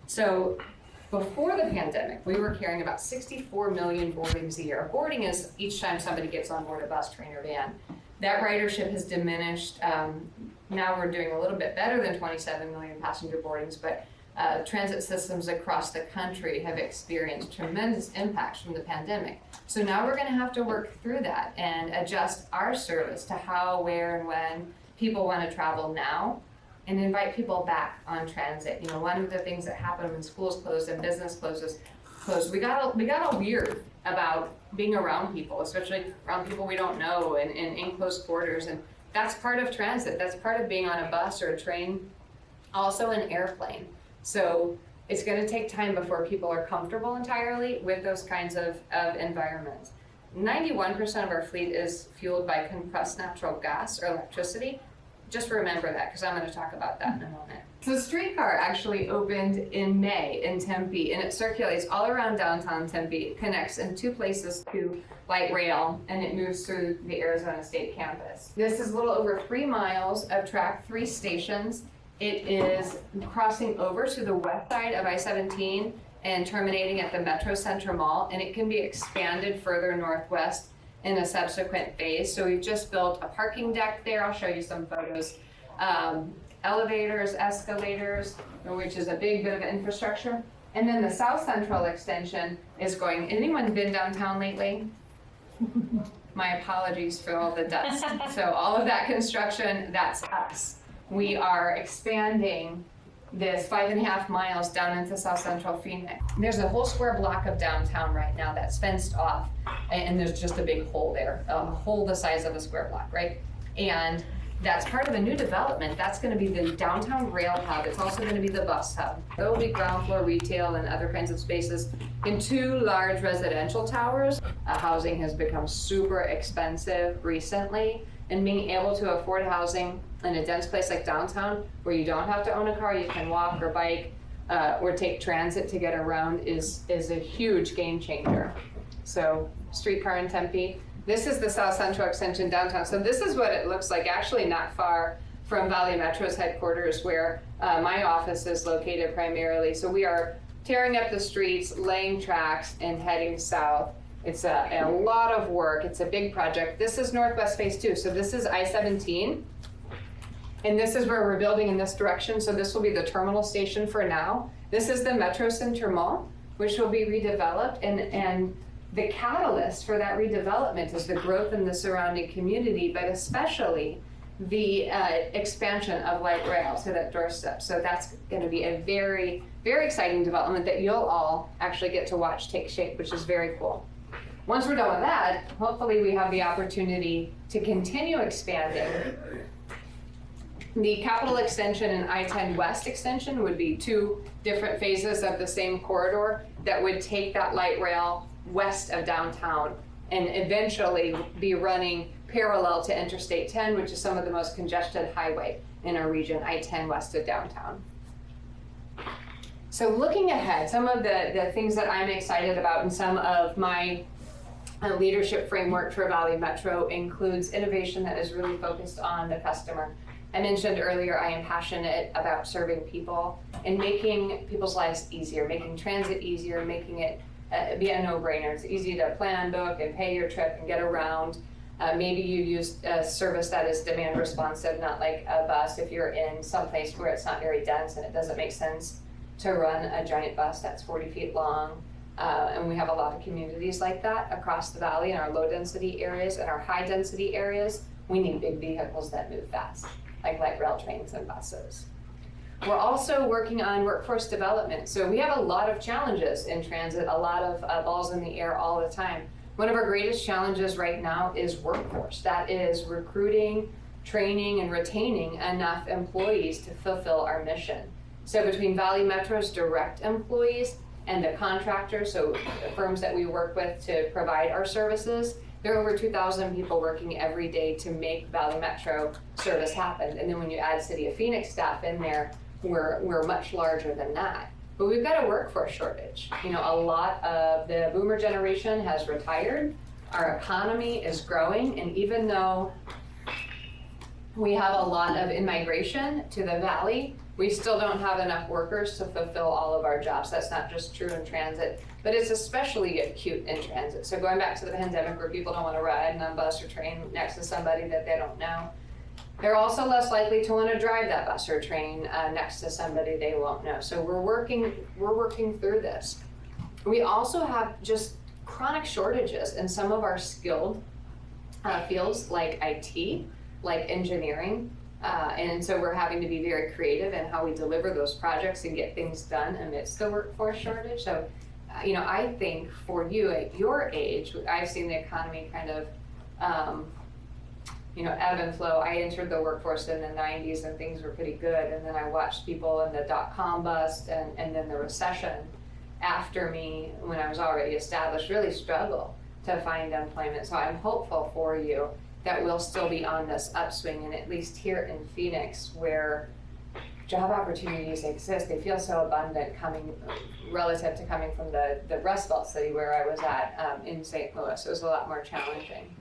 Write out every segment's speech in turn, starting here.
So before the pandemic, we were carrying about 64 million boardings a year. Boarding is each time somebody gets on board a bus, train, or van. That ridership has diminished. Now we're doing a little bit better than 27 million passenger boardings, but transit systems across the country have experienced tremendous impacts from the pandemic. So now we're going to have to work through that and adjust our service to how, where, and when people want to travel now, and invite people back on transit. You know, one of the things that happened when schools closed and business closed, we got all weird about being around people, especially around people we don't know and in close quarters. And that's part of transit. That's part of being on a bus or a train, also an airplane. So it's going to take time before people are comfortable entirely with those kinds of environments. 91% of our fleet is fueled by compressed natural gas or electricity. Just remember that, because I'm going to talk about that in a moment. So Streetcar actually opened in May in Tempe, and it circulates all around downtown Tempe. It connects in two places to light rail, and it moves through the Arizona State campus. This is a little over 3 miles of track, 3 stations. It is crossing over to the west side of I-17 and terminating at the Metro Center Mall, and it can be expanded further northwest in a subsequent phase. So we've just built a parking deck there. I'll show you some photos. Elevators, escalators, which is a big bit of infrastructure. And then the South Central extension is going. Anyone been downtown lately? My apologies for all the dust. So all of that construction, that's us. We are expanding this 5.5 miles down into South Central Phoenix. There's a whole square block of downtown right now that's fenced off, and there's just a big hole there, a hole the size of a square block, right? And that's part of a new development. That's going to be the downtown rail hub. It's also going to be the bus hub. There will be ground floor retail and other kinds of spaces in 2 large residential towers. Housing has become super expensive recently, and being able to afford housing in a dense place like downtown, where you don't have to own a car, you can walk or bike or take transit to get around, is a huge game changer. So Streetcar in Tempe. This is the South Central Extension downtown. So this is what it looks like, actually not far from Valley Metro's headquarters, where my office is located primarily. So we are tearing up the streets, laying tracks, and heading south. It's a lot of work. It's a big project. This is Northwest Phase 2. So this is I-17. And this is where we're building in this direction. So this will be the terminal station for now. This is the Metro Center Mall, which will be redeveloped. And the catalyst for that redevelopment is the growth in the surrounding community, but especially the expansion of light rail to that doorstep. So that's going to be a very, very exciting development that you'll all actually get to watch take shape, which is very cool. Once we're done with that, hopefully we have the opportunity to continue expanding. The Capitol Extension and I-10 West Extension would be 2 different phases of the same corridor that would take that light rail west of downtown and eventually be running parallel to Interstate 10, which is some of the most congested highway in our region, I-10 west of downtown. So looking ahead, some of the things that I'm excited about and some of my leadership framework for Valley Metro includes innovation that is really focused on the customer. I mentioned earlier, I am passionate about serving people and making people's lives easier, making transit easier, making it be a no-brainer. It's easy to plan, book, and pay your trip and get around. Maybe you use a service that is demand responsive, not like a bus if you're in some place where it's not very dense and it doesn't make sense to run a giant bus that's 40 feet long. And we have a lot of communities like that across the valley in our low density areas and our high density areas. We need big vehicles that move fast, like light rail trains and buses. We're also working on workforce development. So we have a lot of challenges in transit, a lot of balls in the air all the time. One of our greatest challenges right now is workforce. That is recruiting, training, and retaining enough employees to fulfill our mission. So between Valley Metro's direct employees and the contractors, so the firms that we work with to provide our services, there are over 2,000 people working every day to make Valley Metro service happen. And then when you add City of Phoenix staff in there, we're much larger than that. But we've got a workforce shortage. You know, a lot of the boomer generation has retired. Our economy is growing, and even though We have a lot of in-migration to the valley. We still don't have enough workers to fulfill all of our jobs. That's not just true in transit, but it's especially acute in transit. So going back to the pandemic where people don't want to ride on a bus or train next to somebody that they don't know, they're also less likely to want to drive that bus or train next to somebody they won't know. So we're working through this. We also have just chronic shortages in some of our skilled fields like IT, like engineering, and so we're having to be very creative in how we deliver those projects and get things done amidst the workforce shortage. So, I think for you at your age, I've seen the economy kind of, ebb and flow. I entered the workforce in the 90s and things were pretty good, and then I watched people in the dot-com bust and then the recession after me when I was already established really struggle to find employment. So I'm hopeful for you that we'll still be on this upswing, and at least here in Phoenix where job opportunities exist, they feel so abundant relative to coming from the Rust Belt city where I was at in St. Louis. It was a lot more challenging,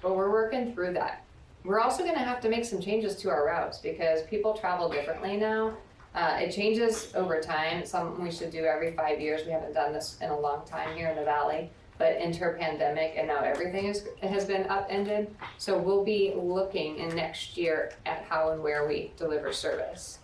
but we're working through that. We're also gonna have to make some changes to our routes because people travel differently now. It changes over time. It's something we should do every 5 years. We haven't done this in a long time here in the Valley. But enter pandemic and now everything has been upended. So we'll be looking in next year at how and where we deliver service.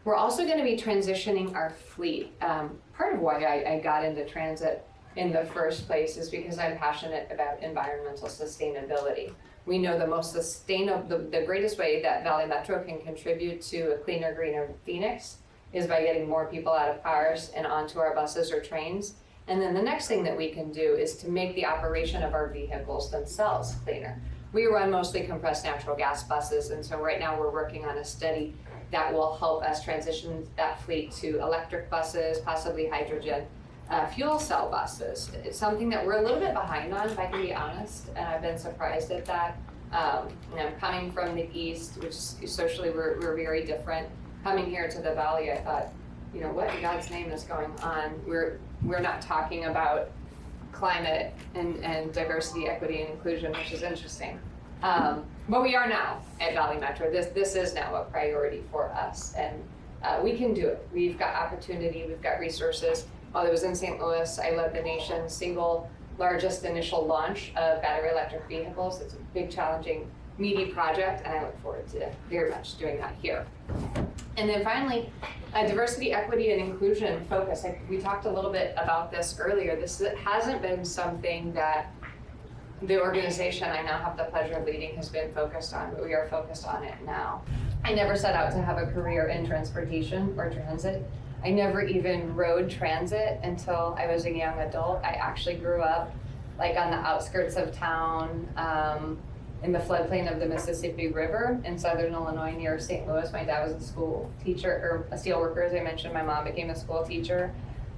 We're also going to be transitioning our fleet. Part of why I got into transit in the first place is because I'm passionate about environmental sustainability. We know the most the greatest way that Valley Metro can contribute to a cleaner, greener Phoenix is by getting more people out of cars and onto our buses or trains. And then the next thing that we can do is to make the operation of our vehicles themselves cleaner. We run mostly compressed natural gas buses, and so right now we're working on a study that will help us transition that fleet to electric buses, possibly hydrogen fuel cell buses. It's something that we're a little bit behind on, if I can be honest, and I've been surprised at that. Coming from the east, which socially we're very different. Coming here to the valley, I thought, what in God's name is going on? We're not talking about climate and diversity, equity, and inclusion, which is interesting. But we are now at Valley Metro. This is now a priority for us, and we can do it. We've got opportunity, we've got resources. While I was in St. Louis, I led the nation's single largest initial launch of battery electric vehicles. It's a big, challenging, meaty project, and I look forward to very much doing that here. And then finally, diversity, equity, and inclusion focus. We talked a little bit about this earlier. This hasn't been something that the organization I now have the pleasure of leading has been focused on, but we are focused on it now. I never set out to have a career in transportation or transit. I never even rode transit until I was a young adult. I actually grew up like on the outskirts of town, in the floodplain of the Mississippi River in southern Illinois near St. Louis. My dad was a school teacher, or a steel worker, as I mentioned. My mom became a school teacher.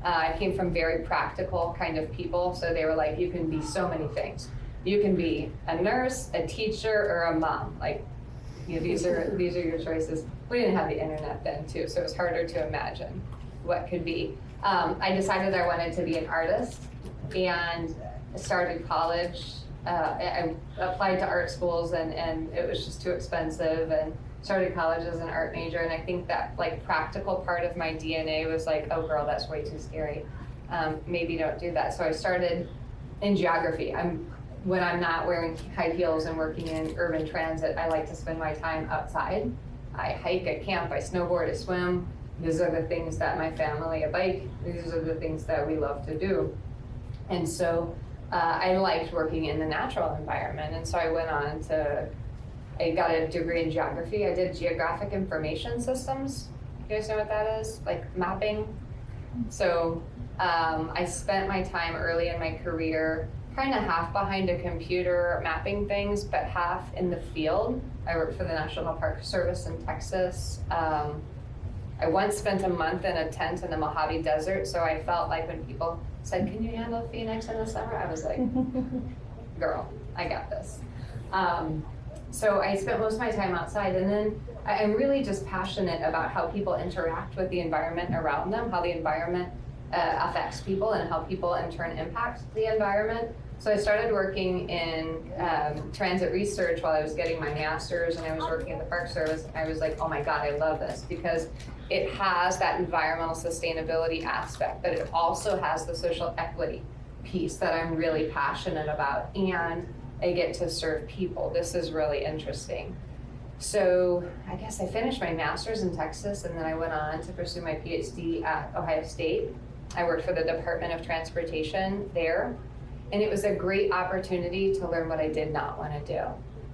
I came from very practical kind of people, so they were like, you can be so many things. You can be a nurse, a teacher, or a mom. Like, these are your choices. We didn't have the internet then too, so it was harder to imagine what could be. I decided I wanted to be an artist and started college. I applied to art schools and it was just too expensive, and started college as an art major. And I think that like practical part of my DNA was like, oh girl, that's way too scary. Maybe don't do that. So I started in geography. When I'm not wearing high heels and working in urban transit, I like to spend my time outside. I hike, I camp, I snowboard, I swim. These are the things that my family, I bike. These are the things that we love to do. And so I liked working in the natural environment. And so I got a degree in geography. I did geographic information systems. You guys know what that is? Like mapping. So I spent my time early in my career kind of half behind a computer mapping things, but half in the field. I worked for the National Park Service in Texas. I once spent a month in a tent in the Mojave Desert, so I felt like when people said, can you handle Phoenix in the summer? I was like, girl, I got this. So I spent most of my time outside, and then I'm really just passionate about how people interact with the environment around them, how the environment affects people, and how people in turn impact the environment. So I started working in transit research while I was getting my master's, and I was working at the Park Service. I was like, oh my God, I love this, because it has that environmental sustainability aspect, but it also has the social equity piece that I'm really passionate about, and I get to serve people. This is really interesting. So I guess I finished my master's in Texas, and then I went on to pursue my PhD at Ohio State. I worked for the Department of Transportation there, and it was a great opportunity to learn what I did not want to do.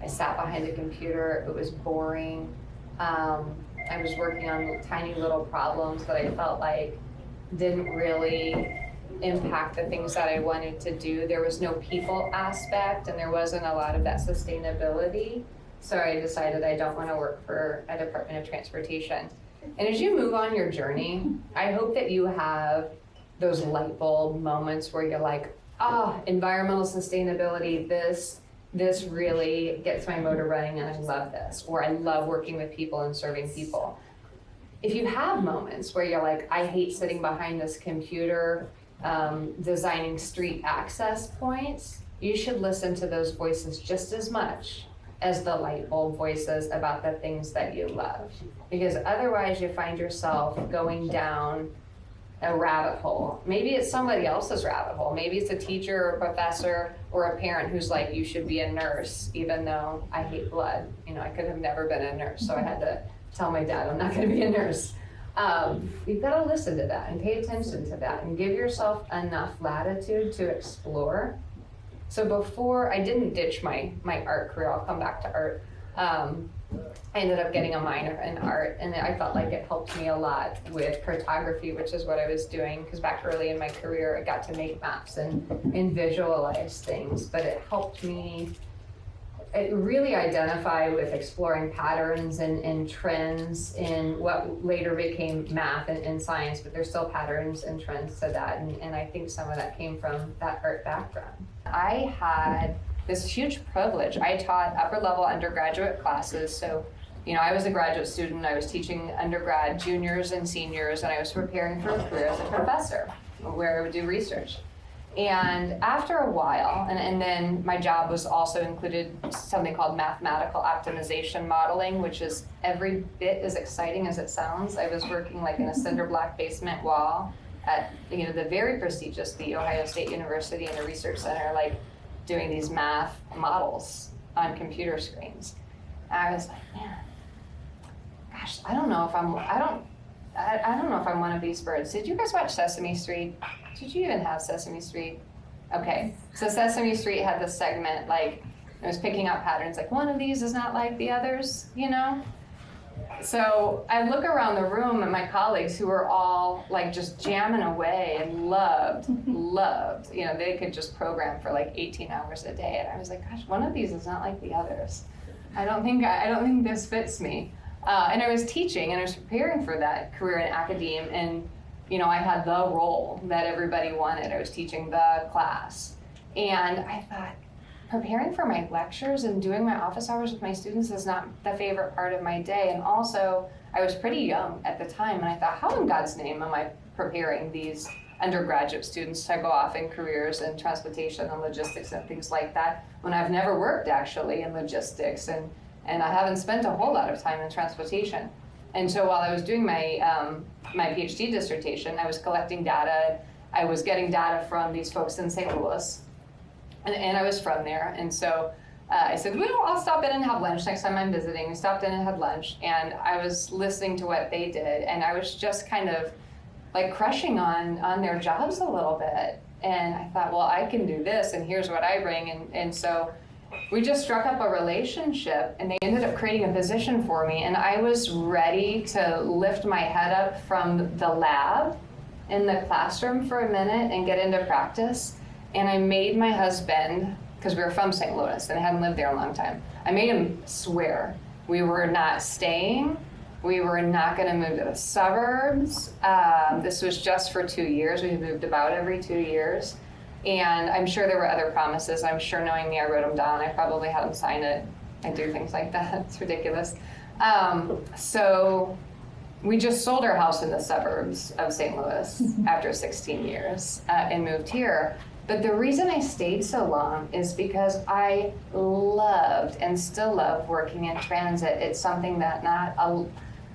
I sat behind a computer, it was boring. I was working on tiny little problems that I felt like didn't really impact the things that I wanted to do. There was no people aspect, and there wasn't a lot of that sustainability. So I decided I don't want to work for a Department of Transportation. And as you move on your journey, I hope that you have those light bulb moments where you're like, oh, environmental sustainability, this really gets my motor running, and I love this, or I love working with people and serving people. If you have moments where you're like, I hate sitting behind this computer designing street access points, you should listen to those voices just as much as the light bulb voices about the things that you love. Because otherwise you find yourself going down a rabbit hole. Maybe it's somebody else's rabbit hole. Maybe it's a teacher or a professor or a parent who's like, you should be a nurse, even though I hate blood. You know, I could have never been a nurse, so I had to tell my dad I'm not gonna be a nurse. You've gotta listen to that and pay attention to that and give yourself enough latitude to explore. So before, I didn't ditch my art career, I'll come back to art. I ended up getting a minor in art, and I felt like it helped me a lot with cartography, which is what I was doing, because back early in my career, I got to make maps and visualize things, but it helped me really identify with exploring patterns and trends in what later became math and science, but there's still patterns and trends to that, and I think some of that came from that art background. I had this huge privilege. I taught upper level undergraduate classes, so I was a graduate student, I was teaching undergrad juniors and seniors, and I was preparing for a career as a professor, where I would do research. And after a while, and then my job was also included something called mathematical optimization modeling, which is every bit as exciting as it sounds. I was working like in a cinder block basement wall at the very prestigious, the Ohio State University, in a research center, like doing these math models on computer screens. And I was like, man, gosh, I don't know if I'm one of these birds. Did you guys watch Sesame Street? Did you even have Sesame Street? Okay, so Sesame Street had this segment, like, it was picking out patterns, like one of these is not like the others, So I look around the room at my colleagues who were all like just jamming away and loved, they could just program for like 18 hours a day. And I was like, gosh, one of these is not like the others. I don't think this fits me. And I was teaching and I was preparing for that career in academia, and I had the role that everybody wanted. I was teaching the class. And I thought, preparing for my lectures and doing my office hours with my students is not the favorite part of my day. And also, I was pretty young at the time, and I thought, how in God's name am I preparing these undergraduate students to go off in careers in transportation and logistics and things like that, when I've never worked actually in logistics, and I haven't spent a whole lot of time in transportation. And so while I was doing my my PhD dissertation, I was collecting data. I was getting data from these folks in St. Louis, and I was from there. And so I said, well, I'll stop in and have lunch next time I'm visiting. We stopped in and had lunch, and I was listening to what they did, and I was just kind of like crushing on their jobs a little bit. And I thought, well, I can do this, and here's what I bring. And so we just struck up a relationship, and they ended up creating a position for me, and I was ready to lift my head up from the lab in the classroom for a minute and get into practice. And I made my husband, because we were from St. Louis and I hadn't lived there a long time, I made him swear we were not staying, we were not going to move to the suburbs. This was just for 2 years. We moved about every 2 years. And I'm sure there were other promises. I'm sure, knowing me, I wrote them down. I probably had him sign it. I do things like that. It's ridiculous. So we just sold our house in the suburbs of St. Louis after 16 years and moved here. But the reason I stayed so long is because I loved and still love working in transit. It's something that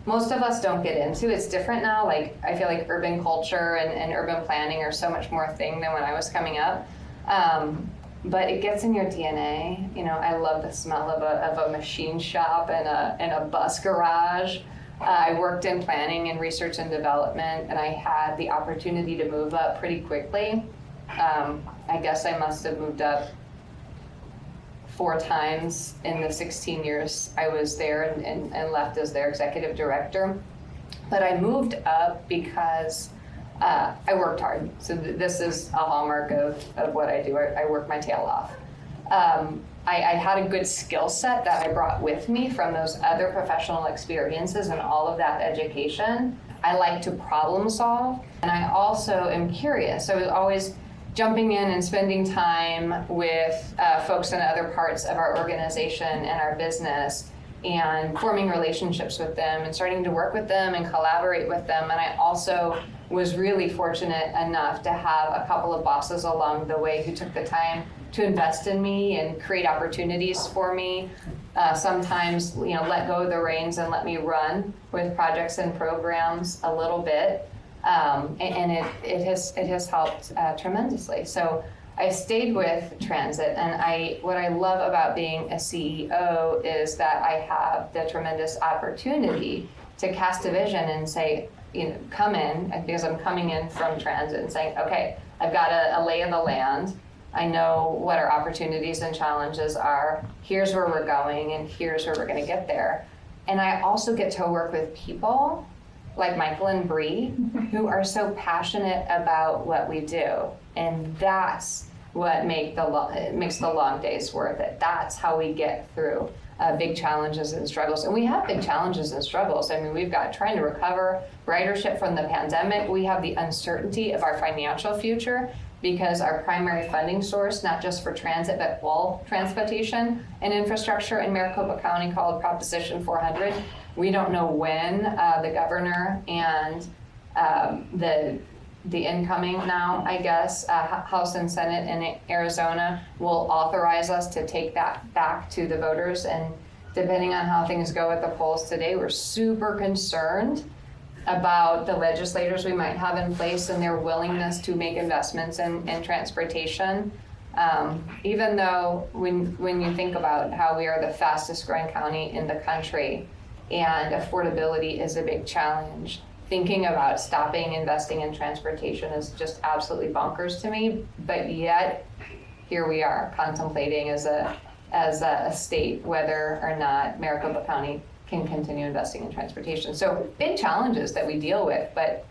most of us don't get into. It's different now. Like, I feel like urban culture and urban planning are so much more a thing than when I was coming up. But it gets in your DNA. You know, I love the smell of a machine shop and a bus garage. I worked in planning and research and development, and I had the opportunity to move up pretty quickly. I guess I must have moved up 4 times in the 16 years I was there and left as their executive director. But I moved up because I worked hard. So this is a hallmark of what I do. I work my tail off. I had a good skill set that I brought with me from those other professional experiences and all of that education. I like to problem solve, and I also am curious. So I was always jumping in and spending time with folks in other parts of our organization and our business, and forming relationships with them and starting to work with them and collaborate with them. And I also was really fortunate enough to have a couple of bosses along the way who took the time to invest in me and create opportunities for me. Sometimes, let go of the reins and let me run with projects and programs a little bit. And it has helped tremendously. So I stayed with transit, and what I love about being a CEO is that I have the tremendous opportunity to cast a vision and say, come in, because I'm coming in from transit and saying, okay, I've got a lay of the land. I know what our opportunities and challenges are. Here's where we're going, and here's where we're going to get there. And I also get to work with people like Michael and Bree, who are so passionate about what we do. And that's what makes the long days worth it. That's how we get through big challenges and struggles. And we have big challenges and struggles. I mean, we've got trying to recover ridership from the pandemic. We have the uncertainty of our financial future because our primary funding source, not just for transit, but all transportation and infrastructure in Maricopa County, called Proposition 400. We don't know when the governor and the incoming now, I guess, House and Senate in Arizona will authorize us to take that back to the voters. And depending on how things go at the polls today, we're super concerned about the legislators we might have in place and their willingness to make investments in transportation. Even though when you think about how we are the fastest growing county in the country and affordability is a big challenge, thinking about stopping investing in transportation is just absolutely bonkers to me. But yet, here we are contemplating as a state whether or not Maricopa County can continue investing in transportation. So big challenges that we deal with, but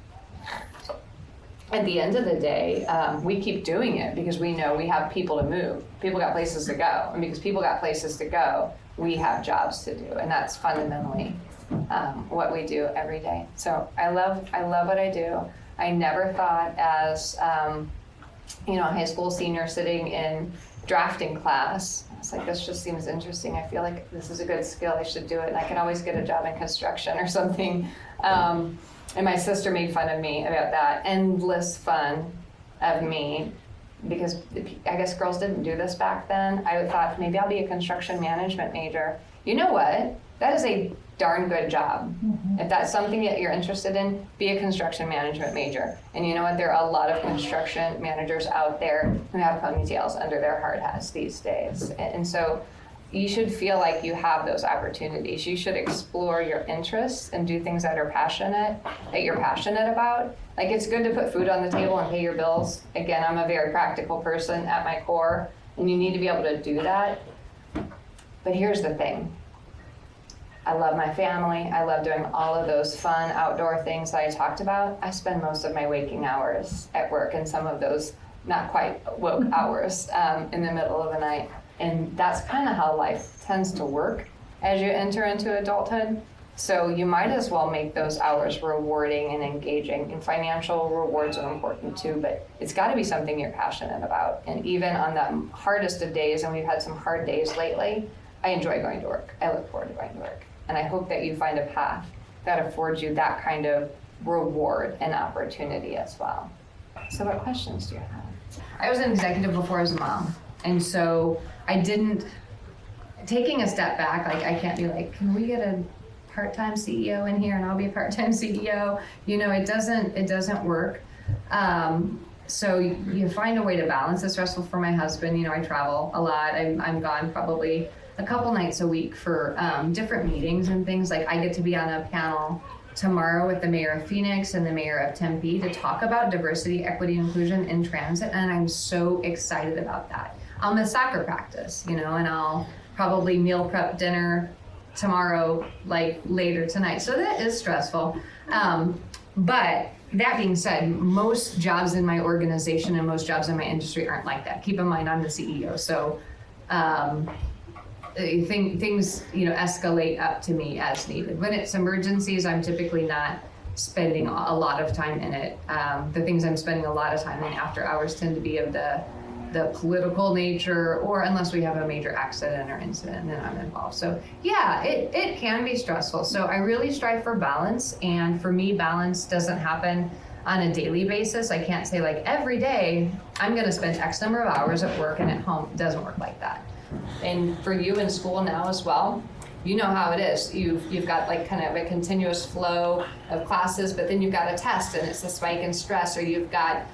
at the end of the day, we keep doing it because we know we have people to move. People got places to go, and because people got places to go, we have jobs to do, and that's fundamentally what we do every day. So I love what I do. I never thought as a high school senior sitting in drafting class, I was like, this just seems interesting. I feel like this is a good skill. I should do it. And I can always get a job in construction or something. And my sister made fun of me about that. Endless fun of me, because I guess girls didn't do this back then. I thought maybe I'll be a construction management major. You know what? That is a darn good job. Mm-hmm. If that's something that you're interested in, be a construction management major. And you know what? There are a lot of construction managers out there who have ponytails under their hard hats these days. And so you should feel like you have those opportunities. You should explore your interests and do things that you're passionate about. Like, it's good to put food on the table and pay your bills. Again, I'm a very practical person at my core, and you need to be able to do that. But here's the thing. I love my family. I love doing all of those fun outdoor things that I talked about. I spend most of my waking hours at work, and some of those not quite woke hours in the middle of the night. And that's kind of how life tends to work as you enter into adulthood. So you might as well make those hours rewarding and engaging. And financial rewards are important too, but it's got to be something you're passionate about. And even on the hardest of days, and we've had some hard days lately, I enjoy going to work. I look forward to going to work. And I hope that you find a path that affords you that kind of reward and opportunity as well. So what questions do you have? I was an executive before I was a mom. And so taking a step back, like I can't be like, can we get a part-time CEO in here and I'll be a part-time CEO? It doesn't work. So you find a way to balance. It's stressful for my husband. I travel a lot. I'm gone probably a couple nights a week for different meetings and things. Like I get to be on a panel tomorrow with the mayor of Phoenix and the mayor of Tempe to talk about diversity, equity, inclusion in transit. And I'm so excited about that. I'm at soccer practice, and I'll probably meal prep dinner tomorrow, like later tonight. So that is stressful. But that being said, most jobs in my organization and most jobs in my industry aren't like that. Keep in mind, I'm the CEO. So things, escalate up to me as needed. When it's emergencies, I'm typically not spending a lot of time in it. The things I'm spending a lot of time in after hours tend to be of the political nature, or unless we have a major accident or incident, then I'm involved. So yeah, it can be stressful. So I really strive for balance. And for me, balance doesn't happen on a daily basis. I can't say like every day I'm gonna spend X number of hours at work and at home. It doesn't work like that. And for you in school now as well, you know how it is. You've got like kind of a continuous flow of classes, but then you've got a test and it's a spike in stress, or you've got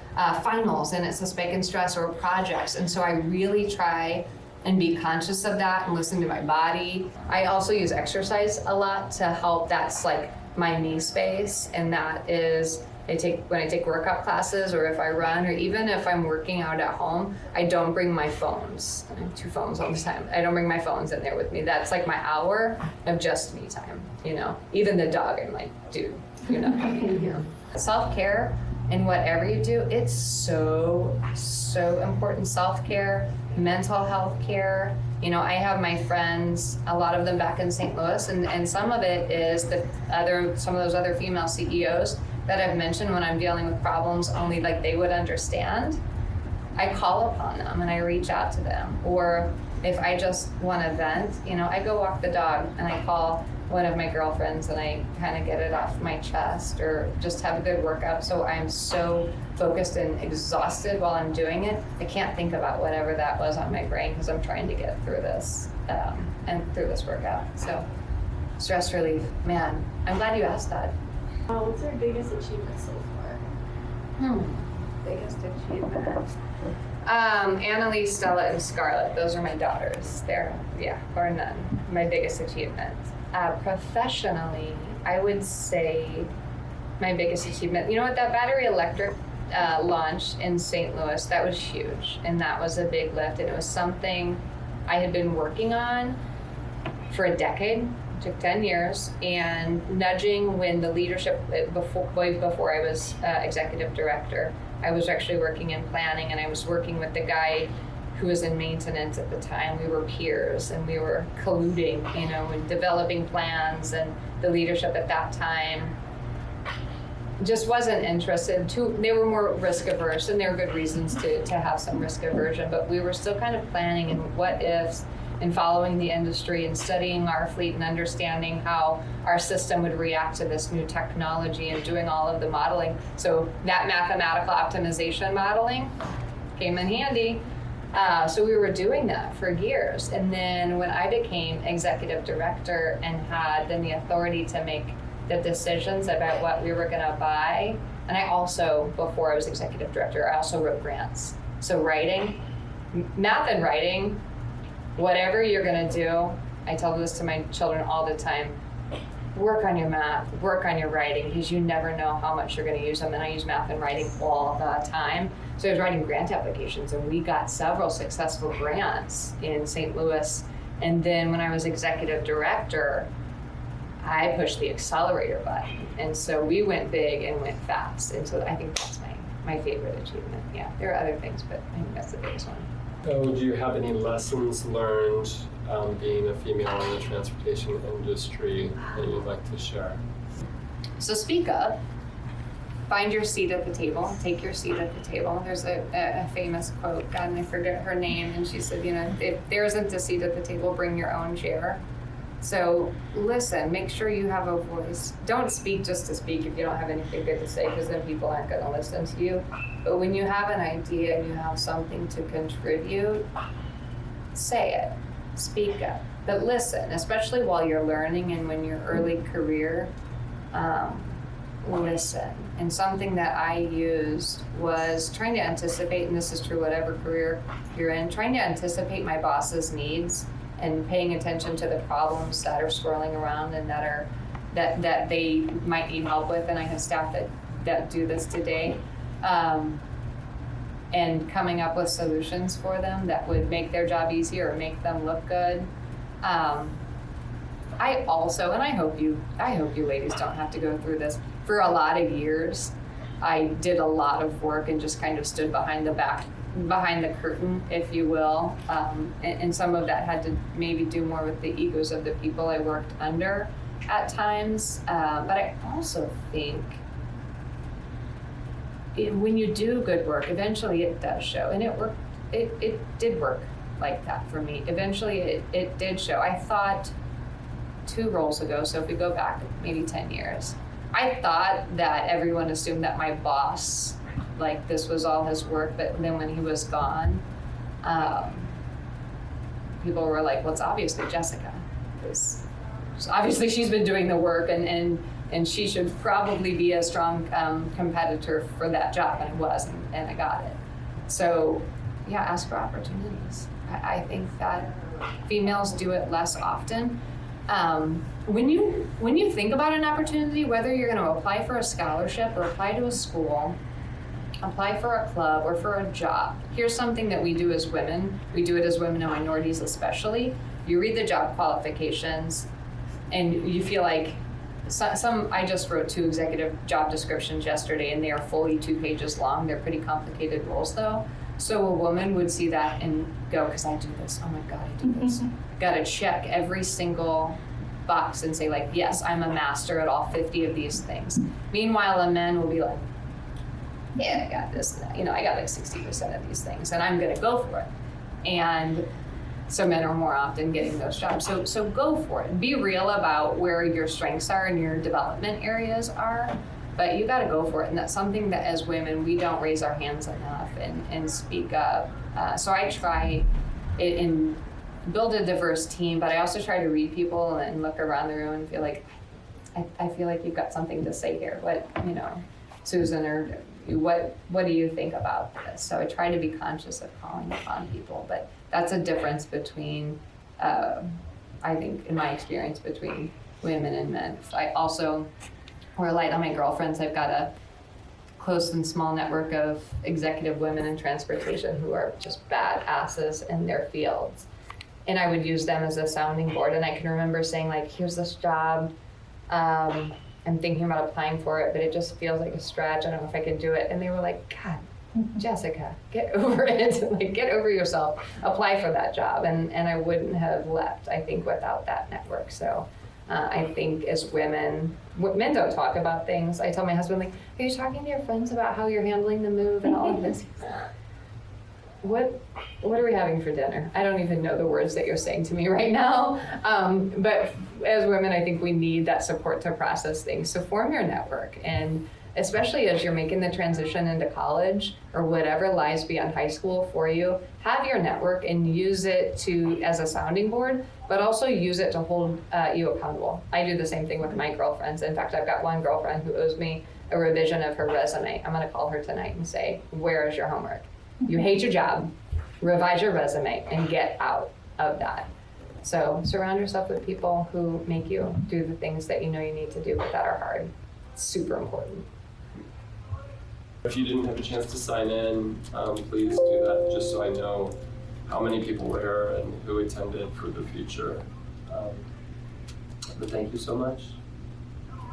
finals and it's a spike in stress, or projects. And so I really try and be conscious of that and listen to my body. I also use exercise a lot to help. That's like my me space, and that is when I take workout classes, or if I run, or even if I'm working out at home, I don't bring my phones. I have 2 phones all the time. I don't bring my phones in there with me. That's like my hour of just me time, Even the dog, I'm like, dude, you're not coming in here. Self-care in whatever you do, it's so important. Self-care, mental health care. I have my friends, a lot of them back in St. Louis, and some of it is some of those other female CEOs that I've mentioned when I'm dealing with problems only like they would understand. I call upon them and I reach out to them. Or if I just want to vent, I go walk the dog and I call one of my girlfriends and I kind of get it off my chest, or just have a good workout. So I'm so focused and exhausted while I'm doing it, I can't think about whatever that was on my brain, because I'm trying to get through this and through this workout. So stress relief, man, I'm glad you asked that. What's your biggest achievement so far? Biggest achievement. Annalise, Stella, and Scarlett, those are my daughters. They're, bar none, my biggest achievement. Professionally, I would say my biggest achievement, that battery electric launch in St. Louis, that was huge. And that was a big lift. And it was something I had been working on for a decade. Took 10 years, and nudging when the leadership, before I was executive director, I was actually working in planning, and I was working with the guy who was in maintenance at the time. We were peers and we were colluding, and developing plans, and the leadership at that time just wasn't interested. They were more risk averse, and there were good reasons to have some risk aversion, but we were still kind of planning and what ifs, and following the industry and studying our fleet and understanding how our system would react to this new technology, and doing all of the modeling. So that mathematical optimization modeling came in handy. So we were doing that for years. And then when I became executive director and had then the authority to make the decisions about what we were gonna buy, and I also, before I was executive director, I also wrote grants. So writing, math and writing, whatever you're gonna do, I tell this to my children all the time, work on your math, work on your writing, because you never know how much you're gonna use them. And I use math and writing all the time. So I was writing grant applications, and we got several successful grants in St. Louis. And then when I was executive director, I pushed the accelerator button. And so we went big and went fast. And so I think that's my favorite achievement. Yeah, there are other things, but I think that's the biggest one. So do you have any lessons learned being a female in the transportation industry that you'd like to share? So speak up, find your seat at the table, take your seat at the table. There's a famous quote, God, and I forget her name, and she said, if there isn't a seat at the table, bring your own chair. So listen, make sure you have a voice. Don't speak just to speak if you don't have anything good to say, because then people aren't going to listen to you. But when you have an idea and you have something to contribute, say it, speak up. But listen, especially while you're learning and when you're early career, listen. And something that I used was trying to anticipate, and this is true whatever career you're in, trying to anticipate my boss's needs and paying attention to the problems that are swirling around and that they might need help with. And I have staff that do this today. And coming up with solutions for them that would make their job easier or make them look good. I also, and I hope you ladies don't have to go through this. For a lot of years, I did a lot of work and just kind of stood behind the curtain, if you will. And some of that had to maybe do more with the egos of the people I worked under at times. But I also think when you do good work, eventually it does show. And it worked. It did work like that for me. Eventually it did show. I thought 2 roles ago, so if we go back maybe 10 years, I thought that everyone assumed that my boss, like this was all his work, but then when he was gone, people were like, well, it's obviously Jessica. So obviously she's been doing the work and she should probably be a strong competitor for that job, and I was, and I got it. So yeah, ask for opportunities. I think that females do it less often. When you think about an opportunity, whether you're going to apply for a scholarship or apply to a school, apply for a club or for a job, here's something that we do as women. We do it as women and minorities especially. You read the job qualifications and you feel like I just wrote 2 executive job descriptions yesterday and they are fully 2 pages long. They're pretty complicated roles though. So a woman would see that and go, because I do this, oh my God, I do this. Got to check every single box and say like, yes, I'm a master at all 50 of these things. Meanwhile, a man will be like, yeah, I got this, I got like 60% of these things and I'm going to go for it. And so men are more often getting those jobs. So go for it. Be real about where your strengths are and your development areas are. But you got to go for it, and that's something that as women we don't raise our hands enough and speak up. So I try it and build a diverse team, but I also try to read people and look around the room and feel like I feel like you've got something to say here. What Susan, or what do you think about this? So I try to be conscious of calling upon people, but that's a difference between I think in my experience between women and men. I also rely on my girlfriends. I've got a close and small network of executive women in transportation who are just badasses in their fields. And I would use them as a sounding board. And I can remember saying like, here's this job. I'm thinking about applying for it, but it just feels like a stretch. I don't know if I can do it. And they were like, God, Jessica, get over it. Like, get over yourself. Apply for that job. And I wouldn't have left, I think, without that network. So I think as women, men don't talk about things. I tell my husband, like, are you talking to your friends about how you're handling the move and all of this? What are we having for dinner? I don't even know the words that you're saying to me right now. But as women, I think we need that support to process things. So form your network, and especially as you're making the transition into college or whatever lies beyond high school for you, have your network and use it as a sounding board, but also use it to hold you accountable. I do the same thing with my girlfriends. In fact, I've got one girlfriend who owes me a revision of her resume. I'm gonna call her tonight and say, where is your homework? You hate your job, revise your resume and get out of that. So surround yourself with people who make you do the things that you know you need to do but that are hard. It's super important. If you didn't have a chance to sign in, please do that, just so I know how many people were here and who attended for the future. But thank you so much.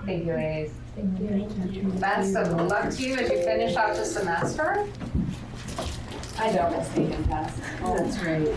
Thank you, ladies. Thank you. Best of luck to you as you finish out the semester. I don't miss taking tests. That's right.